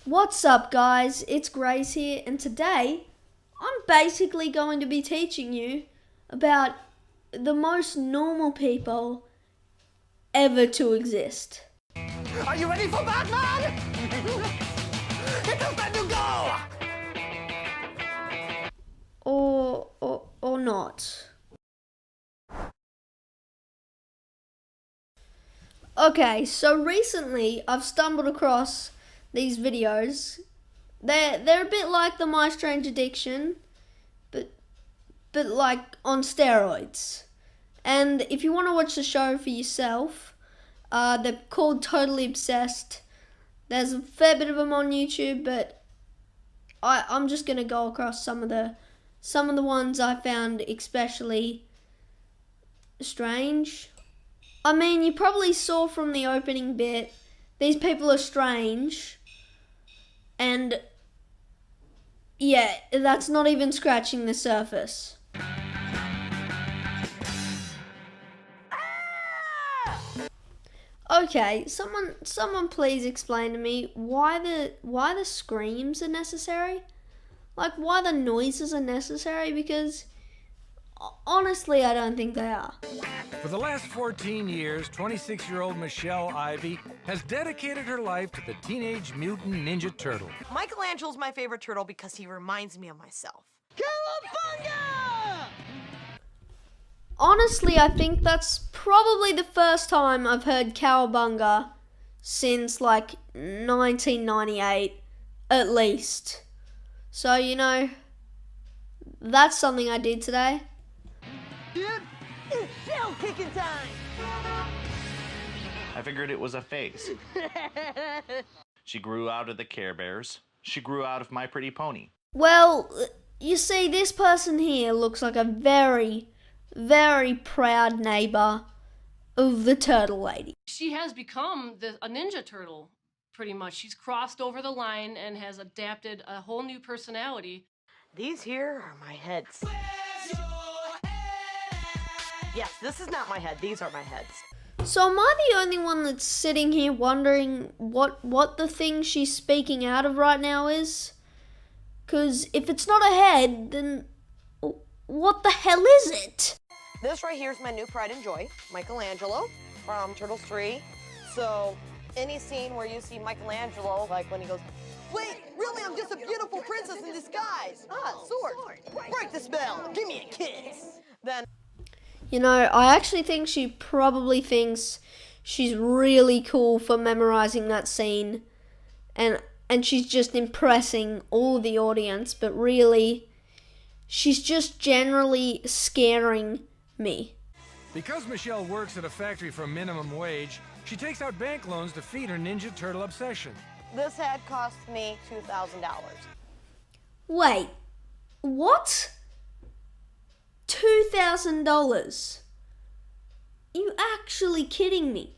What's up guys, it's Grace here, and today I'm basically going to be teaching you about the most normal people ever to exist. Are you ready for Batman? Here comes that new go! Or not. Okay, so recently I've stumbled across these videos. They're a bit like the My Strange Addiction, but like on steroids. And if you want to watch the show for yourself, they're called Totally Obsessed. There's a fair bit of them on YouTube, but I'm just gonna go across some of the ones I found especially strange. I mean, you probably saw from the opening bit, these people are strange. And yeah, that's not even scratching the surface. Okay, someone please explain to me why the screams are necessary? Like, why the noises are necessary? Because honestly, I don't think they are. For the last 14 years, 26-year-old Michelle Ivy has dedicated her life to the Teenage Mutant Ninja Turtle. Michelangelo's my favorite turtle because he reminds me of myself. Cowabunga! Honestly, I think that's probably the first time I've heard cowabunga since like 1998, at least. So, you know, that's something I did today. Dude, it's shell kicking time! I figured it was a phase. She grew out of the Care Bears. She grew out of My Pretty Pony. Well, you see, this person here looks like a very, very proud neighbor of the turtle lady. She has become a ninja turtle, pretty much. She's crossed over the line and has adapted a whole new personality. These here are my heads. Yes, this is not my head. These are my heads. So am I the only one that's sitting here wondering what the thing she's speaking out of right now is? Because if it's not a head, then what the hell is it? This right here is my new pride and joy, Michelangelo from Turtles 3. So any scene where you see Michelangelo, like when he goes, "Wait, really, I'm just a beautiful princess in disguise. Ah, sword. Break the spell. Give me a kiss." Then, you know, I actually think she probably thinks she's really cool for memorizing that scene, and she's just impressing all the audience, but really, she's just generally scaring me. Because Michelle works at a factory for minimum wage, she takes out bank loans to feed her Ninja Turtle obsession. this head cost me $2,000. Wait, what? $2,000? You actually kidding me?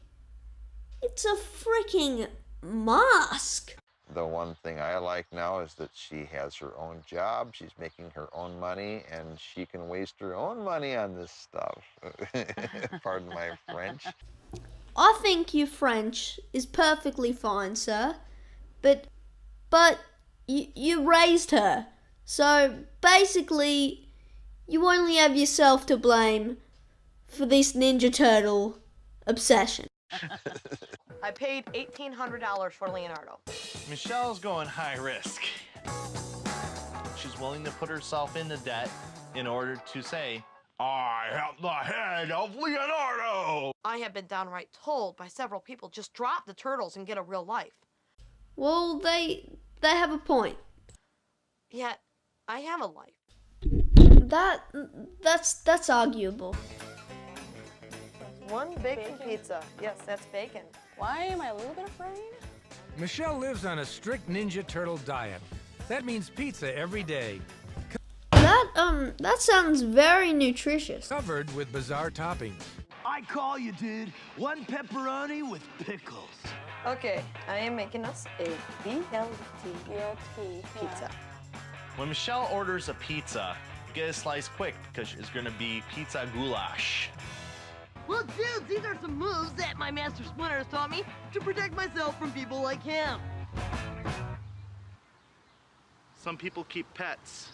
It's a freaking mask. The one thing I like now is that she has her own job, she's making her own money, and she can waste her own money on this stuff. Pardon my French. I think your French is perfectly fine, sir. But you raised her. So basically, you only have yourself to blame for this Ninja Turtle obsession. I paid $1,800 for Leonardo. Michelle's going high risk. She's willing to put herself into debt in order to say, "I have the head of Leonardo." I have been downright told by several people, just drop the turtles and get a real life. Well, they have a point. Yet, I have a life. That's arguable. One bacon pizza. Yes, that's bacon. Why am I a little bit afraid? Michelle lives on a strict Ninja Turtle diet. That means pizza every day, That sounds very nutritious. covered with bizarre toppings. I call you, dude. One pepperoni with pickles. Okay, I am making us a BLT pizza. When Michelle orders a pizza, get a slice quick because it's going to be pizza goulash. Well, dude, these are some moves that my master Splinter has taught me to protect myself from people like him. Some people keep pets.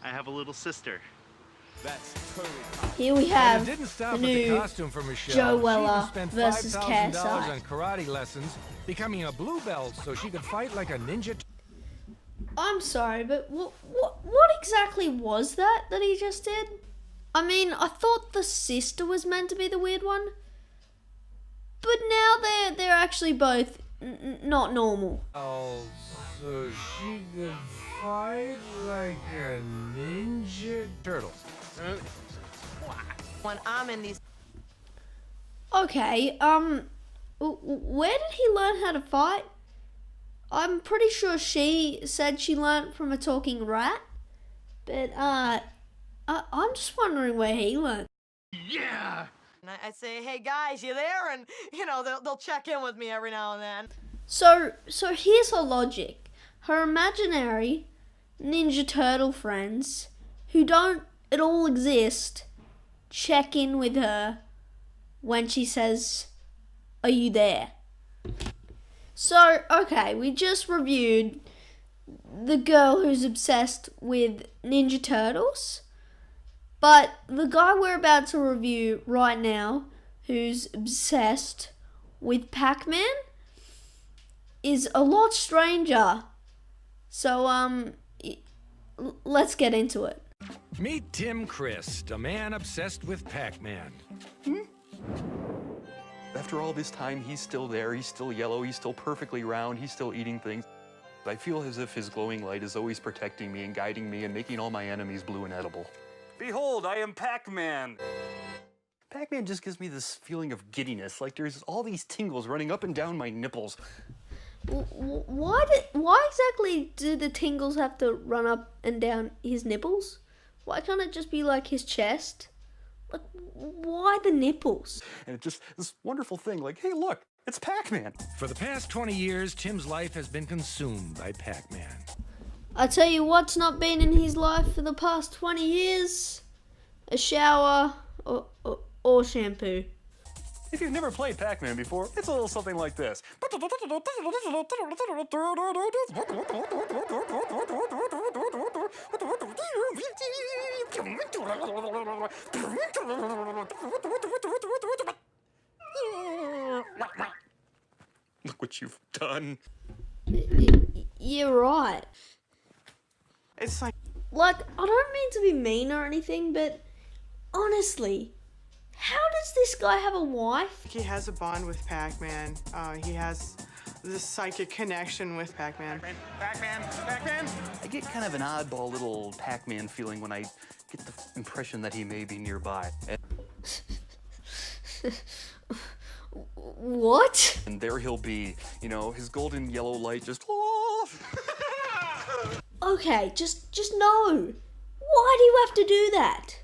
I have a little sister. Here we And have it didn't the stop at the new costume for Michelle. Joe She Weller even spent versus $5,000 KSI. on karate lessons, becoming a blue belt so she could fight like a ninja. I'm sorry, but what exactly was that he just did? I mean, I thought the sister was meant to be the weird one, but now they're actually both not normal. Oh, so she could fight like a ninja turtle. When I'm in these. Okay, where did he learn how to fight? I'm pretty sure she said she learned from a talking rat, but I'm just wondering where he learned. Yeah! And I say, hey guys, you there? And you know they'll check in with me every now and then. So here's her logic. Her imaginary Ninja Turtle friends, who don't at all exist, check in with her when she says, "Are you there?" So, okay, we just reviewed the girl who's obsessed with Ninja Turtles, but the guy we're about to review right now, who's obsessed with Pac-Man, is a lot stranger. So, let's get into it. Meet Tim Christ, a man obsessed with Pac-Man. After all this time, he's still there, he's still yellow, he's still perfectly round, he's still eating things. I feel as if his glowing light is always protecting me and guiding me and making all my enemies blue and edible. Behold, I am Pac-Man! Pac-Man just gives me this feeling of giddiness, like there's all these tingles running up and down my nipples. Why exactly do the tingles have to run up and down his nipples? Why can't it just be like his chest? Like, why the nipples? And it's just this wonderful thing, like, hey, look, it's Pac-Man. For the past 20 years, Tim's life has been consumed by Pac-Man. I tell you what's not been in his life for the past 20 years. A shower or shampoo. If you've never played Pac-Man before, it's a little something like this. Look what you've done. You're right. It's like, Like, I don't mean to be mean or anything, but honestly, how does this guy have a wife? he has a bond with Pac-Man. He has this psychic connection with Pac-Man. I get kind of an oddball little Pac-Man feeling when I get the impression that he may be nearby. What? And there he'll be, you know, his golden yellow light just... Okay, just no. Why do you have to do that?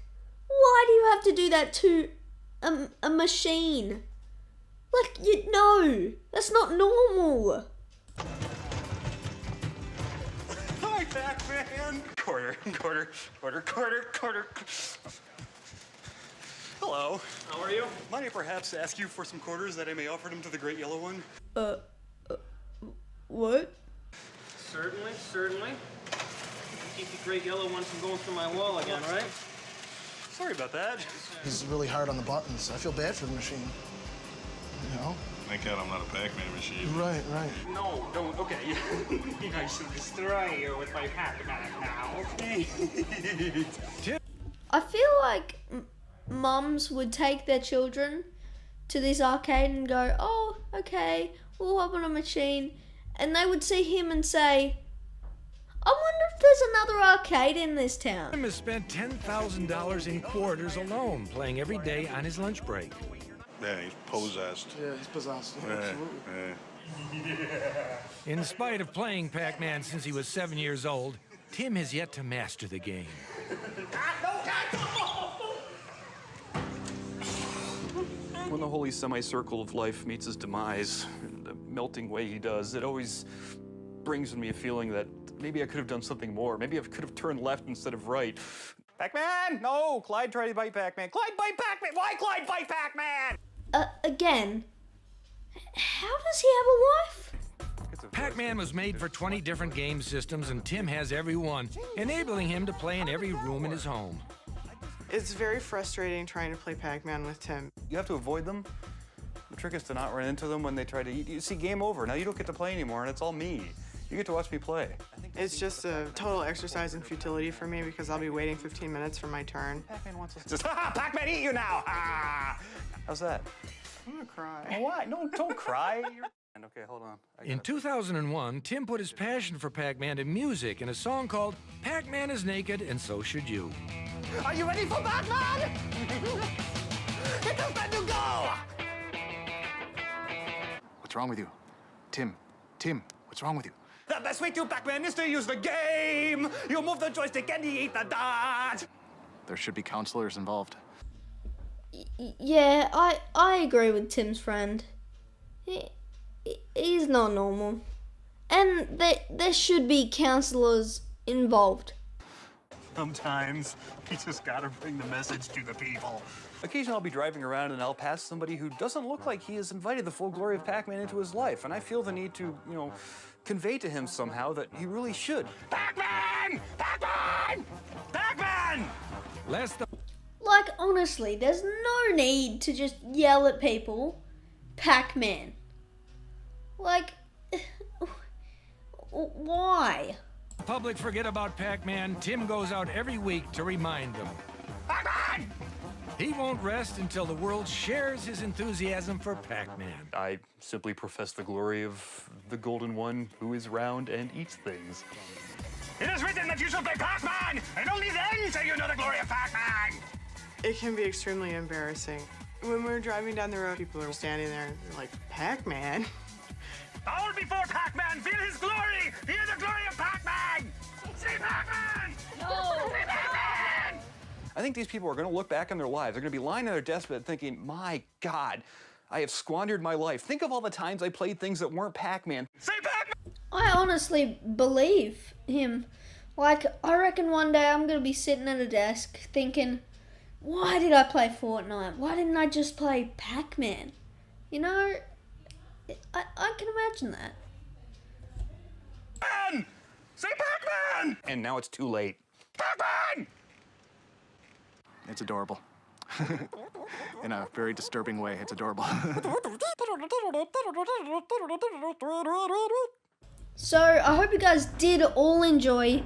Why do you have to do that to a machine? Like, no, that's not normal. Hi, Pac-Man! Quarter. Hello. How are you? Might I perhaps ask you for some quarters that I may offer them to the great yellow one? What? Certainly. Keep the great yellow one from going through my wall again, right? Sorry about that. He's really hard on the buttons. I feel bad for the machine. You know? Thank God I'm not a Pac-Man machine. Right. No, don't. Okay. I shall destroy you with my Pac-Man now. I feel like mums would take their children to this arcade and go, "Oh, okay, we'll hop on a machine," and they would see him and say, "I wonder if there's another arcade in this town." Tim has spent $10,000 in quarters alone, playing every day on his lunch break. Yeah, he's possessed. Yeah, he's possessed. Yeah, absolutely. In spite of playing Pac-Man since he was 7 years old, Tim has yet to master the game. When the holy semicircle of life meets his demise, in the melting way he does, it always brings me a feeling that maybe I could have done something more. Maybe I could have turned left instead of right. Pac-Man! No! Clyde tried to bite Pac-Man. Clyde bite Pac-Man! Why Clyde bite Pac-Man? Again, how does he have a wife? Pac-Man Pac-Man was made for 20 different game systems, and Tim has every one, enabling him to play in every room in his home. It's very frustrating trying to play Pac-Man with Tim. You have to avoid them. The trick is to not run into them when they try to eat. You see, game over. Now you don't get to play anymore, and it's all me. You get to watch me play. It's just a total exercise in futility for me because I'll be waiting 15 minutes for my turn. Pac-Man wants us to just, Pac-Man, eat you now! How's that? I'm gonna cry. Oh, why? No, don't cry. Okay, hold on. In 2001, Tim put his passion for Pac-Man to music in a song called Pac-Man is Naked and So Should You. Are you ready for Batman? Here comes that new go! What's wrong with you? Tim, what's wrong with you? The best way to Pac-Man is to use the game. You move the joystick and you eat the dot. There should be counselors involved. Yeah, I agree with Tim's friend. He's not normal. And there should be counselors involved. Sometimes you just gotta bring the message to the people. Occasionally I'll be driving around and I'll pass somebody who doesn't look like he has invited the full glory of Pac-Man into his life, and I feel the need to, convey to him somehow that he really should. Pac-Man! Pac-Man! Pac-Man! Like, honestly, there's no need to just yell at people, Pac-Man. Like, why? The public forget about Pac-Man. Tim goes out every week to remind them. Pac-Man! He won't rest until the world shares his enthusiasm for Pac-Man. I simply profess the glory of the Golden One who is round and eats things. It is written that you shall play Pac-Man, and only then shall you know the glory of Pac-Man! It can be extremely embarrassing. When we're driving down the road, people are standing there and they're like, Pac-Man? All before Pac-Man, feel his glory! Hear the glory of Pac-Man! See Pac-Man! No! See Pac-Man! I think these people are going to look back on their lives. They're going to be lying on their deathbed thinking, my God, I have squandered my life. Think of all the times I played things that weren't Pac-Man. Say Pac-Man! I honestly believe him. Like, I reckon one day I'm going to be sitting at a desk thinking, why did I play Fortnite? Why didn't I just play Pac-Man? I can imagine that. Pac-Man! Say Pac-Man! And now it's too late. Pac-Man! It's adorable. In a very disturbing way, it's adorable. So, I hope you guys did all enjoy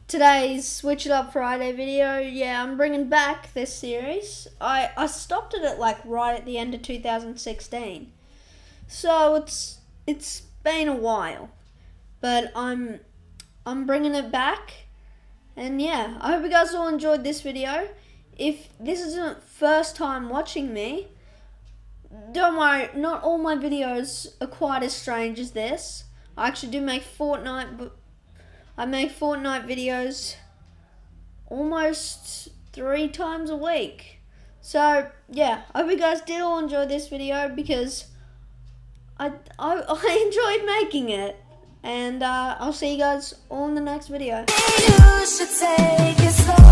today's Switch It Up Friday video. Yeah, I'm bringing back this series. I stopped it at right at the end of 2016. So, it's been a while. But I'm bringing it back. And yeah, I hope you guys all enjoyed this video. If this is your first time watching me, don't worry, not all my videos are quite as strange as this. I actually do make Fortnite, but I make Fortnite videos almost 3 times a week. So yeah, I hope you guys did all enjoy this video because I enjoyed making it. And I'll see you guys all in the next video. You should take it slow.